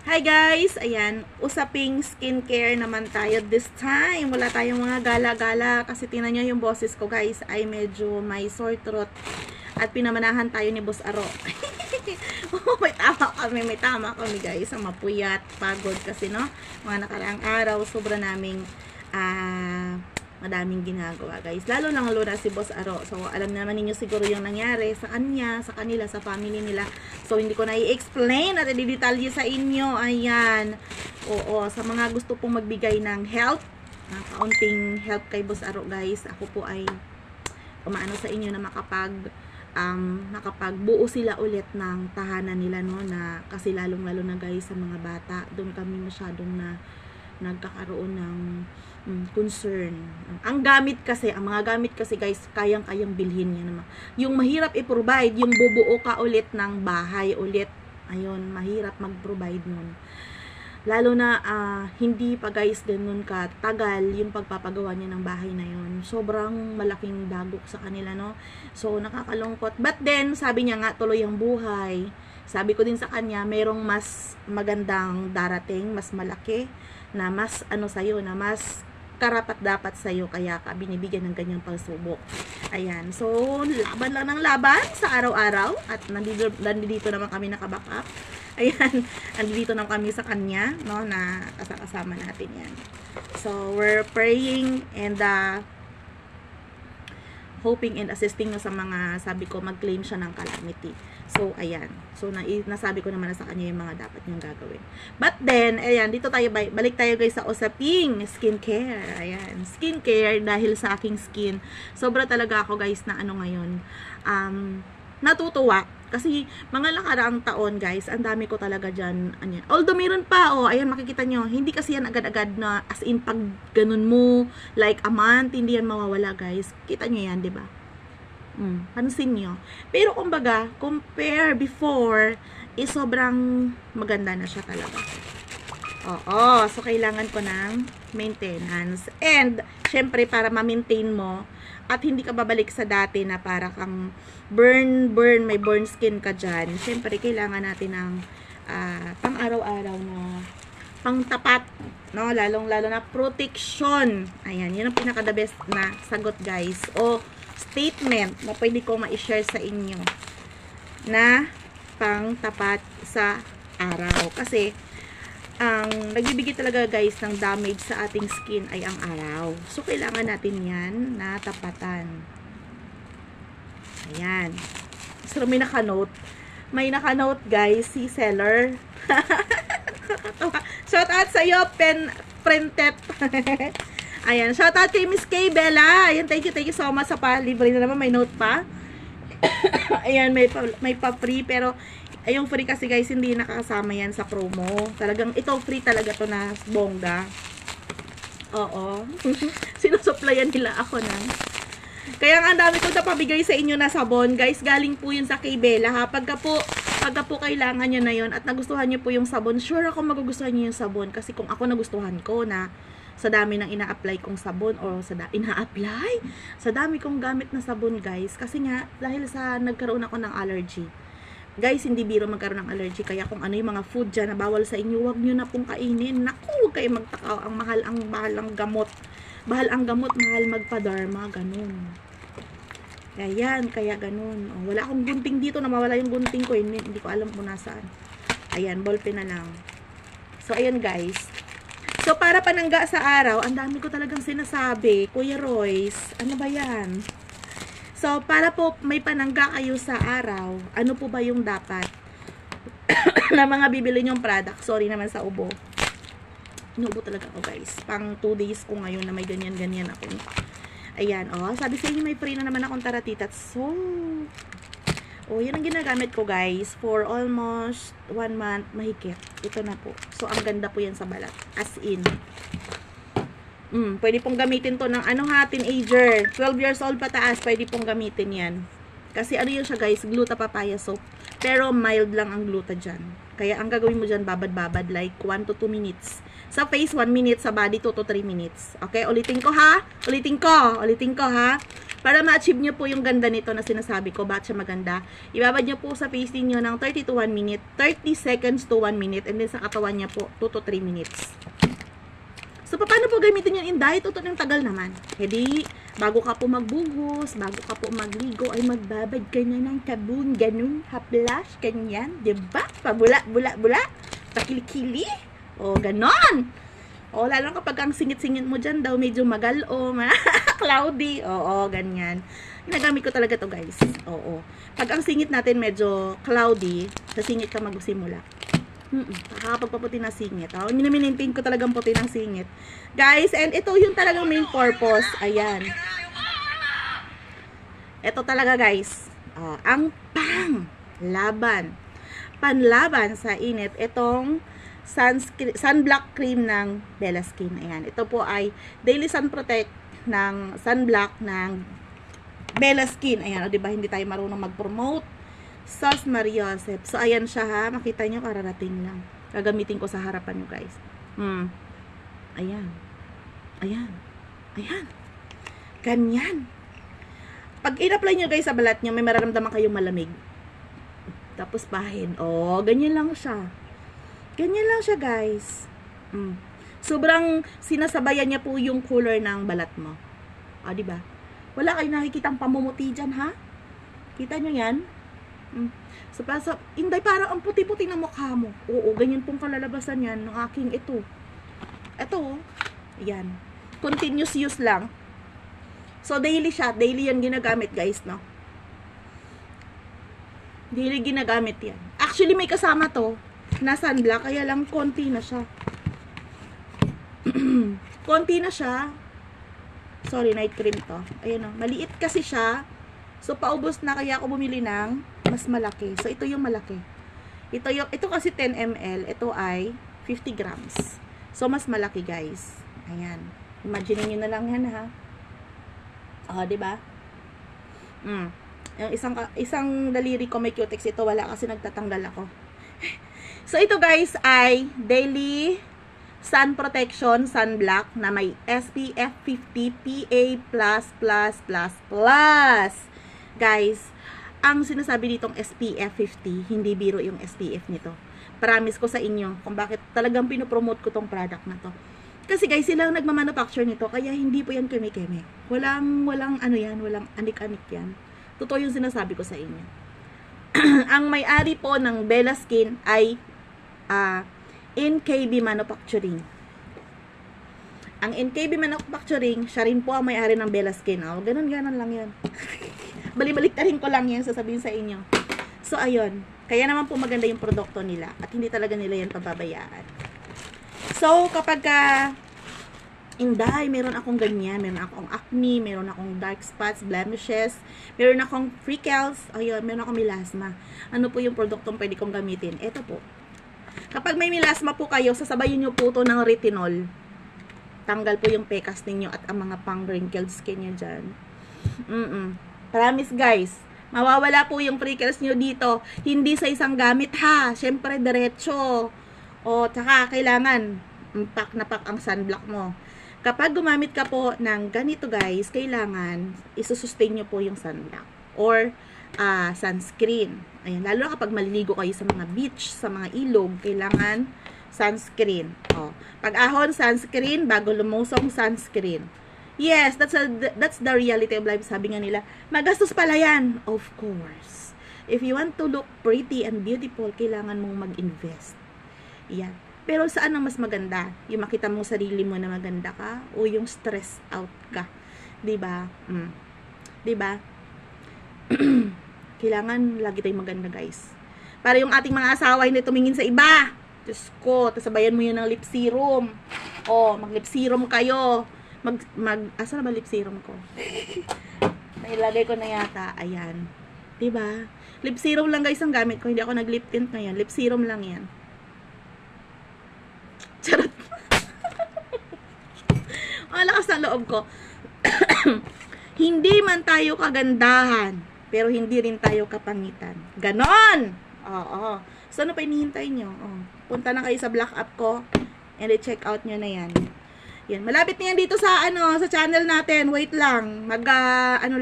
Hi guys! Ayan, usaping skincare naman tayo this time. Wala tayong mga gala-gala kasi tinan nyo yung boses ko guys ay medyo may sore throat. At pinamanahan tayo ni Boss Aro. may tama kami guys. Ang mapuyat, pagod kasi no. Mga nakaraang araw, sobra naming madaming ginagawa guys. Lalo na si Boss Aro. So alam naman ninyo siguro yung nangyari sa kanya, sa kanila, sa family nila. So hindi ko na i-explain at i-detalye sa inyo. Ayan. Oo, sa mga gusto pong magbigay ng help, kaunting help kay Boss Aro guys. Ako po ay umaano sa inyo na nakapagbuo sila ulit ng tahanan nila no, na kasi lalong lalo na guys sa mga bata. Doon kami masyadong nagkakaroon ng concern. Ang mga gamit kasi guys, kayang-kayang bilhin niya naman. Yung mahirap i-provide, yung bubuo ka ulit ng bahay ulit. Ayun, mahirap mag-provide nun. Lalo na hindi pa guys ganun ka tagal yung pagpapagawa niya ng bahay na yun. Sobrang malaking dagok sa kanila no. So nakakalungkot. But then sabi niya nga tuloy ang buhay. Sabi ko din sa kanya, merong mas magandang darating, mas malaki na mas sa'yo, na mas karapat dapat sa'yo, kaya ka binibigyan ng ganyang pagsubok. Ayan, so laban lang ng laban sa araw-araw at nandito naman kami naka-backup. Ayan, nandito naman kami sa kanya no, na kasama natin yan. So we're praying and hoping and assisting sa mga, sabi ko, mag-claim siya ng calamity. So, ayan. So, nasabi ko naman na sa kanya yung mga dapat niyang gagawin. But then, ayan, dito tayo, balik tayo guys sa usaping skincare. Ayan, skincare dahil sa aking skin. Sobra talaga ako guys na ngayon. Natutuwa. Kasi, mga nakaraang taon guys, ang dami ko talaga dyan. Although, meron pa, ayan, makikita nyo, hindi kasi yan agad-agad na, as in, pag ganun mo, like a month, hindi yan mawawala guys. Kita nyo yan, di ba? Pansin nyo. Pero, kumbaga, compare before, sobrang maganda na siya talaga. Oo, so, kailangan ko ng maintenance. And, syempre, para ma-maintain mo, at hindi ka babalik sa dati na para kang may burn skin ka dyan. Siyempre, kailangan natin ng pang araw-araw na pang tapat, no? Lalong-lalo na protection. Ayan, yun ang pinaka-the best na sagot, guys. O statement na pwede ko ma-share sa inyo na pang tapat sa araw. Kasi, ang nagbibigay talaga guys ng damage sa ating skin ay ang araw. So, kailangan natin yan na tapatan. Ayan. So, may naka-note. May naka-note guys, si seller. Shout out sa iyo, Prentet. Ayan, shout out kay Miss Kay Bella. Ayan, thank you so much sa pa-libre na naman. May note pa. Ayan, may pa-free pero yung free kasi guys, hindi nakakasama yan sa promo. Talagang ito free talaga to na bongga. Oo. Sinusuplayan nila ako na. Kaya nga ang dami ko pabigay sa inyo na sabon. Guys, galing po yun sa kay Bella ha. Pagka po kailangan nyo na yun at nagustuhan nyo po yung sabon, sure ako magugustuhan nyo yung sabon. Kasi kung ako nagustuhan ko na sa dami ng ina-apply kong sabon or sa dami kong gamit na sabon guys. Kasi nga, dahil sa nagkaroon ako ng allergy. Guys, hindi biro magkaroon ng allergy. Kaya kung ano yung mga food dyan na bawal sa inyo, wag nyo na pong kainin. Naku, huwag kayo magtakaw. Ang mahal ang gamot. Mahal ang gamot, mahal magpa-derma. Ganun. Kaya ganun. Wala akong gunting dito na mawala yung gunting ko. Hindi ko alam kung nasaan. Ayan, ballpen na lang. So, ayan guys. So, para panangga sa araw, ang dami ko talagang sinasabi. Kuya Royce, ano ba yan? So, para po may panangga kayo sa araw, ano po ba yung dapat na mga bibili nyong product? Sorry naman sa ubo. Inuubo talaga ako guys. Pang 2 days ko ngayon na may ganyan-ganyan ako. Ayan, sabi sa inyo may free na naman akong taratitat. So, yan ang ginagamit ko guys for almost 1 month mahigit. Ito na po. So, ang ganda po yan sa balat. As in. Pwede pong gamitin to ng teenager. 12 years old pataas, pwede pong gamitin yan. Kasi yun siya guys, gluta papaya soap. Pero mild lang ang gluta dyan. Kaya ang gagawin mo dyan, babad-babad like 1 to 2 minutes. Sa face, 1 minute. Sa body, 2 to 3 minutes. Okay, ulitin ko ha. Ulitin ko ha. Para ma-achieve nyo po yung ganda nito na sinasabi ko, bakit siya maganda. Ibabad nyo po sa face niyo ng 30 to 1 minute, 30 seconds to 1 minute, and then sa katawan niya po, 2 to 3 minutes. So, paano po gamitin yun? Inday, tuto ng tagal naman. Hindi, bago ka po magbuhos, bago ka po magligo, ay magbabad ka na ng sabon, ganun, haplas, kanyan, diba? Pabula, bula, bula, pakilikili, o ganon. O, lalo kapag ang singit-singit mo dyan daw, medyo magalo, cloudy, oo, ganyan. Ginagamit ko talaga to guys, oo. Pag ang singit natin medyo cloudy, sa singit ka magsimula. Nakakapagpaputi ng singit. Oh, minamintain ko talagang puti ng singit. Guys, and ito yung talagang main purpose. Ayan. Ito talaga guys. Oh, ang panlaban sa init. Itong sunblock cream ng Bella Skin. Ayan. Ito po ay Daily Sun Protect ng sunblock ng Bella Skin. Ayan. O, diba, hindi tayo marunong mag-promote. Sauce Maria Joseph. So, ayan siya ha. Makita nyo, kararating lang. Gagamitin ko sa harapan nyo, guys. Ayan. Ayan. Ayan. Ganyan. Pag in-apply nyo, guys, sa balat nyo, may mararamdaman kayong malamig. Tapos, bahin. Oh, ganyan lang siya. Ganyan lang siya, guys. Sobrang sinasabayan niya po yung color ng balat mo. O, diba? Wala kayong nakikitang pamumuti dyan, ha? Kita nyo yan? So, Inday, parang ang puti-puti ng mukha mo. Oo, ganyan pong kalalabasan yan ng aking ito. Ito, yan. Continuous use lang. So, daily siya. Daily yan ginagamit, guys, no? Daily ginagamit yan. Actually, may kasama to na sunblock, kaya lang konti na siya. Konti na siya. Sorry, night cream to. Ayan o, maliit kasi siya. So, paubos na, kaya ako bumili ng mas malaki. So, ito yung malaki. Ito kasi 10 ml. Ito ay 50 grams. So, mas malaki, guys. Ayan. Imagine nyo na lang yan, ha? O, diba? Yung isang daliri ko may cutex. Ito, wala kasi nagtatanggal ako. So, ito, guys, ay Daily Sun Protection Sunblock na may SPF 50 PA++++. Guys, ang sinasabi ditong SPF 50, hindi biro yung SPF nito. Promise ko sa inyo kung bakit talagang pinopromote ko tong product na to. Kasi guys, sila ang nagmamanufacture nito, kaya hindi po yan keme-keme. Walang ano yan, walang anik-anik yan. Totoo yung sinasabi ko sa inyo. Ang may-ari po ng Bella Skin ay NKB Manufacturing. Ang NKB Manufacturing, siya rin po ang may-ari ng Bella Skin. Oh, ganun-ganun lang yan. Balik-baliktarin ko lang yan, sasabihin sa inyo. So, ayun. Kaya naman po maganda yung produkto nila. At hindi talaga nila yan pababayaan. So, kapag Inday, meron akong ganyan. Meron akong acne, meron akong dark spots, blemishes, meron akong freckles, ayun, meron akong melasma. Ano po yung produktong pwede kong gamitin? Ito po. Kapag may melasma po kayo, sasabayin nyo po ito ng retinol. Tanggal po yung pekas ninyo at ang mga pang-wrinkled skin nyo dyan. Promise guys, mawawala po yung freckles nyo dito. Hindi sa isang gamit ha. Siyempre, diretso. O, tsaka kailangan pack na pack ang sunblock mo. Kapag gumamit ka po ng ganito guys, kailangan isusustain nyo po yung sunblock. Or sunscreen. Ayan, lalo na kapag maliligo kayo sa mga beach, sa mga ilog, kailangan sunscreen. O, pag ahon, sunscreen. Bago lumusong, sunscreen. Yes, that's the reality of life. Sabi nga nila, magastos pala yan. Of course. If you want to look pretty and beautiful, kailangan mong mag-invest. Yan. Pero saan ang mas maganda? Yung makita mo sarili mo na maganda ka o yung stress out ka? 'Di ba? 'Di ba? Kailangan lagi tayong maganda, guys. Para yung ating mga asawa hindi tumingin sa iba. Diyos ko, tasabayan mo yun ng lip serum. O, mag-lip serum kayo. Asa na ba lip serum ko? Nailagay ko na yata. Ayan. 'Di ba? Lip serum lang guys ang gamit ko. Hindi ako nag-lip tint ngayon. Lip serum lang 'yan. Charot. Ang lakas ng loob ko. Hindi man tayo kagandahan, pero hindi rin tayo kapangitan. Ganon! Oo. So, ano pa hinihintay nyo? Oh, punta na kayo sa Black App ko and i-check out nyo na yan. Yan, malapit na yan dito sa sa channel natin. Wait lang. A-apply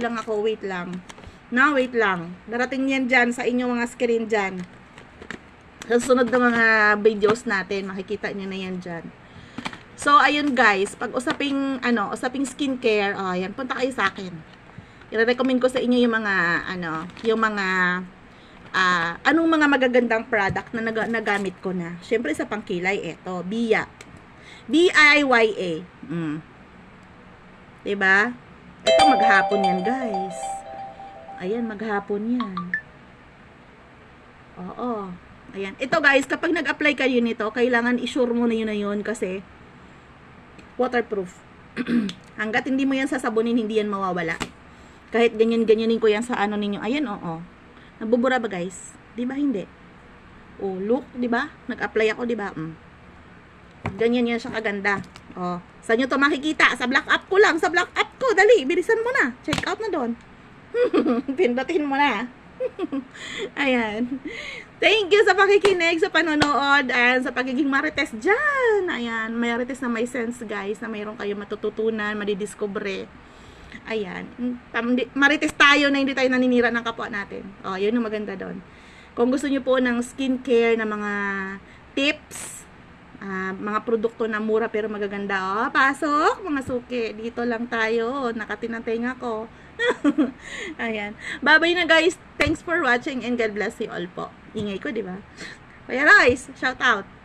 lang ako. Wait lang. Wait lang. Darating yan dyan sa inyong mga screen dyan. Sa sunod na mga videos natin, makikita nyo na yan dyan. So, ayun guys, pag usaping skincare, yan, punta kayo sa akin. I-recommend ko sa inyo yung mga, anong mga magagandang product na nagamit ko na. Syempre sa pangkilay, eto, Biya. B-I-Y-A. Diba? Ito, maghapon yan, guys. Ayan, maghapon yan. Oo. Ayan. Ito, guys, kapag nag-apply kayo nito, kailangan i-sure mo na yun kasi waterproof. Hanggat hindi mo yan sasabunin, hindi yan mawawala. Kahit ganyan-ganyanin ko yan sa ninyo. Ayan, oo. Nabubura ba, guys? Diba, hindi? Oh, look, diba? Nag-apply ako, diba? Ganyan yan siya kaganda. Oh, saan nyo to makikita? Sa Black App ko lang. Sa Black App ko. Dali, bilisan mo na. Check out na doon. Pindutin mo na. Ayan. Thank you sa pakikinig, sa panonood, and sa pagiging marites dyan. Ayan. Marites na may sense, guys, na mayroon kayo matututunan, madidiscover. Ayan. Marites tayo na hindi tayo naninira ng kapwa natin. Oh, yun yung maganda doon. Kung gusto nyo po ng skincare na mga tips, mga produkto na mura pero magaganda. Pasok, mga suki. Dito lang tayo. Nakatinantenga ko. Ayan. Bye-bye na, guys. Thanks for watching and God bless you all po. Ingay ko, di ba? Kaya guys, shout out.